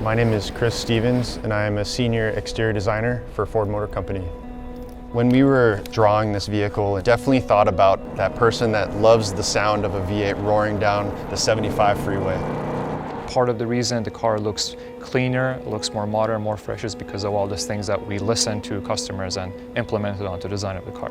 My name is Chris Stevens, and I am a senior exterior designer for Ford Motor Company. When we were drawing this vehicle, I definitely thought about that person that loves the sound of a V8 roaring down the 75 freeway. Part of the reason the car looks cleaner, looks more modern, more fresh is because of all these things that we listen to customers and implemented onto the design of the car.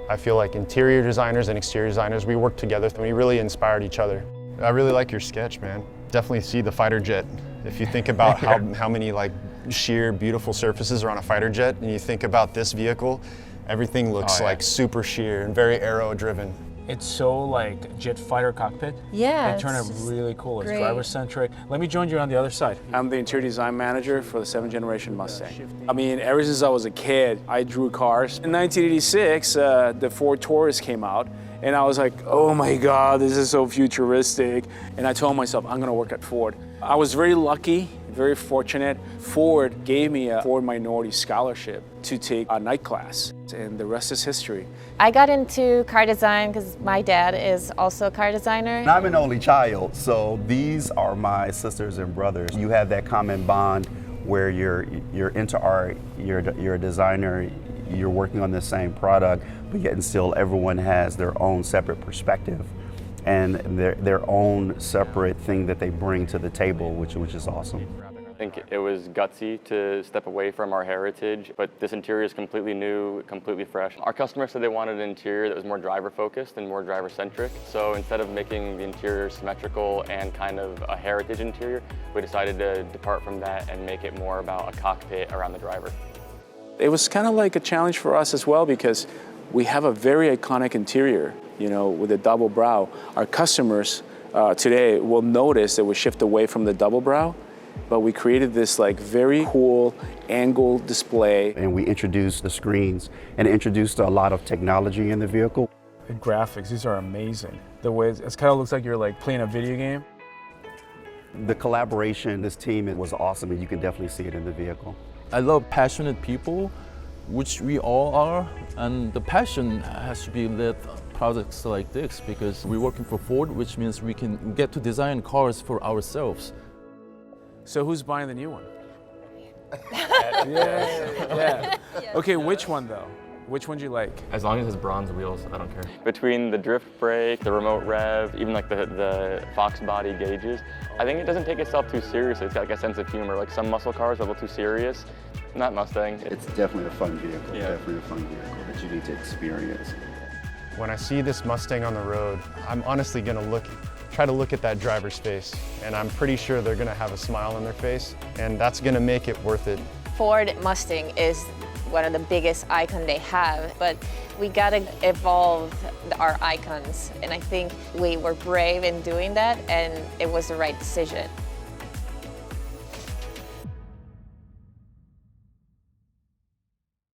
I feel like interior designers and exterior designers, we worked together and we really inspired each other. I really like your sketch, man. Definitely see the fighter jet. If you think about how many like sheer, beautiful surfaces are on a fighter jet, and you think about this vehicle, everything looks like super sheer and very aero-driven. It's so like jet fighter cockpit. Yeah. They turn it really cool. It's great. driver-centric. Let me join you on the other side. I'm the interior design manager for the 7th-Generation Mustang. I mean, ever since I was a kid, I drew cars. In 1986, the Ford Taurus came out, and I was like, oh my God, this is so futuristic. And I told myself, I'm gonna work at Ford. I was very lucky, very fortunate. Ford gave me a Ford Minority Scholarship to take a night class, and the rest is history. I got into car design because my dad is also a car designer. And I'm an only child, so these are my sisters and brothers. You have that common bond where you're into art, you're a designer, you're working on the same product, but yet and still everyone has their own separate perspective and their own separate thing that they bring to the table, which is awesome. I think it was gutsy to step away from our heritage, but this interior is completely new, completely fresh. Our customers said they wanted an interior that was more driver-focused and more driver-centric, so instead of making the interior symmetrical and kind of a heritage interior, we decided to depart from that and make it more about a cockpit around the driver. It was kind of like a challenge for us as well because we have a very iconic interior, you know, with a double brow. Our customers today will notice that we shift away from the double brow, but we created this like very cool angle display. And we introduced the screens and introduced a lot of technology in the vehicle. The graphics, these are amazing. The way it kind of looks like you're like playing a video game. The collaboration, this team was awesome, and you can definitely see it in the vehicle. I love passionate people, which we all are, and the passion has to be led projects like this because we're working for Ford, which means we can get to design cars for ourselves. So who's buying the new one? Yeah. Okay, which one though? Which one do you like? As long as it's bronze wheels, I don't care. Between the drift brake, the remote rev, even like the Fox body gauges, I think it doesn't take itself too seriously. It's got like a sense of humor. Like some muscle cars are a little too serious. Not Mustang. It's definitely a fun vehicle, Yeah. definitely a fun vehicle that you need to experience. When I see this Mustang on the road, I'm honestly gonna try to look at that driver's face, and I'm pretty sure they're gonna have a smile on their face, and that's gonna make it worth it. Ford Mustang is one of the biggest icons they have, but we gotta evolve our icons, and I think we were brave in doing that, and it was the right decision.